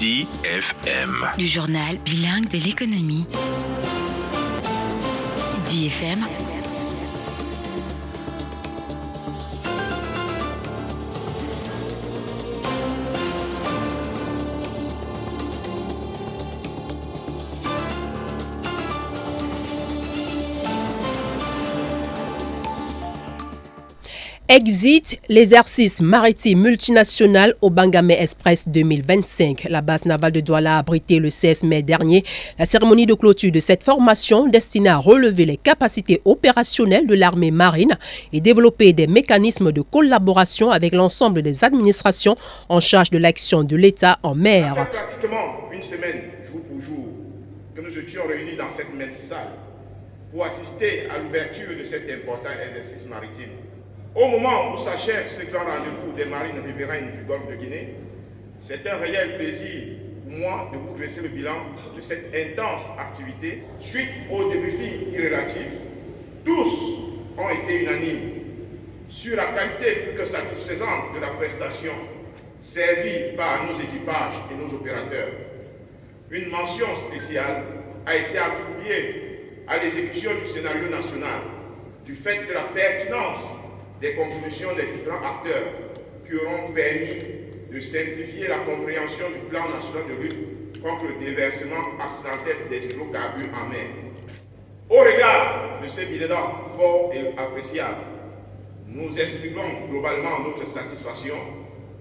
DFM. Du journal bilingue de l'économie. DFM. Exit l'exercice maritime multinational au Bangamé Express 2025. La base navale de Douala a abrité le 16 mai dernier la cérémonie de clôture de cette formation destinée à relever les capacités opérationnelles de l'armée marine et développer des mécanismes de collaboration avec l'ensemble des administrations en charge de l'action de l'État en mer. Ça fait pratiquement une semaine, jour pour jour, que nous étions réunis dans cette même salle pour assister à l'ouverture de cet important exercice maritime. Au moment où s'achève ce grand rendez-vous des marines riveraines du Golfe de Guinée, c'est un réel plaisir pour moi de vous dresser le bilan de cette intense activité. Suite au débriefing irrélatif, tous ont été unanimes sur la qualité plus que satisfaisante de la prestation servie par nos équipages et nos opérateurs. Une mention spéciale a été attribuée à l'exécution du scénario national du fait de la pertinence des contributions des différents acteurs qui auront permis de simplifier la compréhension du plan national de lutte contre le déversement accidentel des hydrocarbures en mer. Au regard de ces bilans forts et appréciables, nous exprimons globalement notre satisfaction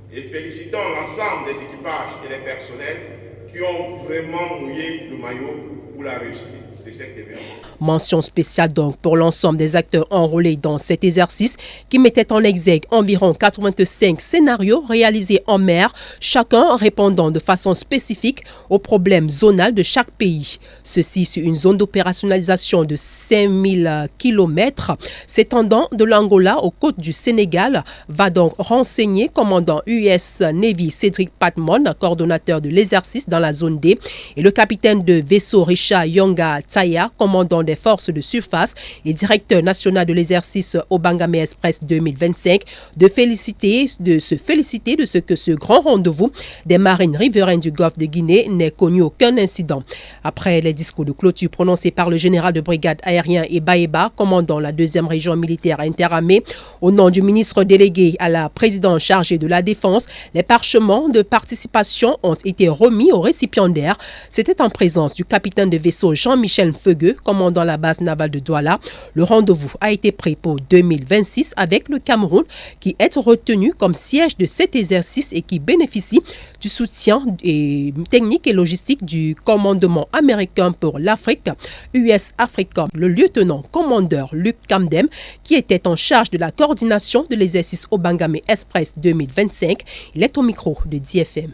et félicitons l'ensemble des équipages et des personnels qui ont vraiment mouillé le maillot pour la réussite de cet événement. Mention spéciale donc pour l'ensemble des acteurs enrôlés dans cet exercice qui mettait en exergue environ 85 scénarios réalisés en mer, chacun répondant de façon spécifique aux problèmes zonaux de chaque pays. Ceci sur une zone d'opérationnalisation de 5000 km s'étendant de l'Angola aux côtes du Sénégal, va donc renseigner commandant US Navy Cédric Patmon, coordonnateur de l'exercice dans la zone D, et le capitaine de vaisseau Richard Yonga Taya, commandant des forces de surface et directeur national de l'exercice au Bangamé Express 2025, de se féliciter de ce que ce grand rendez-vous des marines riveraines du Golfe de Guinée n'ait connu aucun incident. Après les discours de clôture prononcés par le général de brigade aérien Baeba, commandant la 2e région militaire interarmée, au nom du ministre délégué à la présidence chargée de la défense, les parchements de participation ont été remis aux récipiendaires. C'était en présence du capitaine de vaisseau Jean-Michel Feugueux, commandant la base navale de Douala. Le rendez-vous a été pris pour 2026 avec le Cameroun qui est retenu comme siège de cet exercice et qui bénéficie du soutien technique et logistique du commandement américain pour l'Afrique, US Africa, le lieutenant-commandeur Luc Camdem, qui était en charge de la coordination de l'exercice au Bangamé Express 2025. Il est au micro de DFM.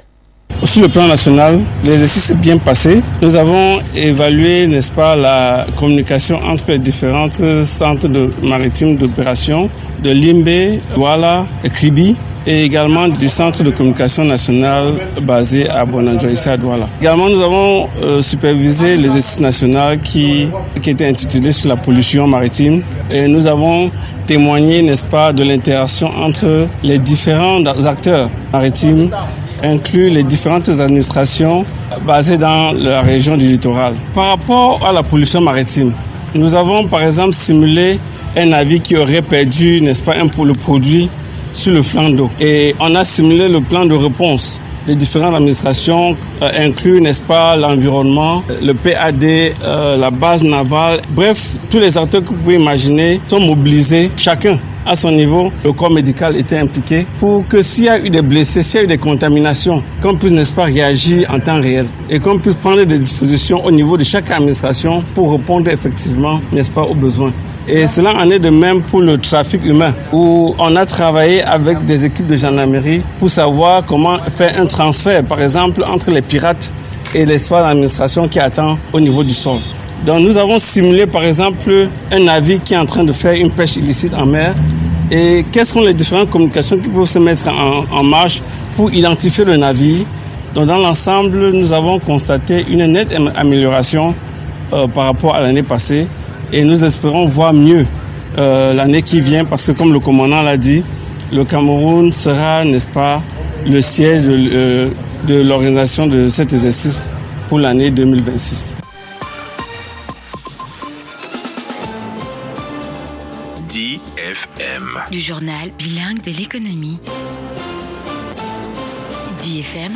Sur le plan national, l'exercice s'est bien passé. Nous avons évalué, n'est-ce pas, la communication entre les différents centres maritimes d'opération de Limbe, Douala et Kribi, et également du centre de communication national basé à Bonanjo, ici à Douala. Également, nous avons supervisé l'exercice national qui était intitulé sur la pollution maritime, et nous avons témoigné, n'est-ce pas, de l'interaction entre les différents acteurs maritimes, inclut les différentes administrations basées dans la région du littoral. Par rapport à la pollution maritime, nous avons par exemple simulé un navire qui aurait perdu, n'est-ce pas, le produit sur le flanc d'eau. Et on a simulé le plan de réponse des différentes administrations, inclut, n'est-ce pas, l'environnement, le PAD, la base navale. Bref, tous les acteurs que vous pouvez imaginer sont mobilisés, chacun à son niveau. Le corps médical était impliqué pour que s'il y a eu des blessés, s'il y a eu des contaminations, qu'on puisse, n'est-ce pas, réagir en temps réel et qu'on puisse prendre des dispositions au niveau de chaque administration pour répondre effectivement, n'est-ce pas, aux besoins. Et cela en est de même pour le trafic humain, où on a travaillé avec des équipes de gendarmerie pour savoir comment faire un transfert, par exemple, entre les pirates et l'espace d'administration qui attend au niveau du sol. Donc nous avons simulé, par exemple, un navire qui est en train de faire une pêche illicite en mer. Et quelles sont les différentes communications qui peuvent se mettre en marche pour identifier le navire. Donc dans l'ensemble, nous avons constaté une nette amélioration par rapport à l'année passée. Et nous espérons voir mieux l'année qui vient parce que, comme le commandant l'a dit, le Cameroun sera, n'est-ce pas, le siège de l'organisation de cet exercice pour l'année 2026. DFM. Du journal bilingue de l'économie. DFM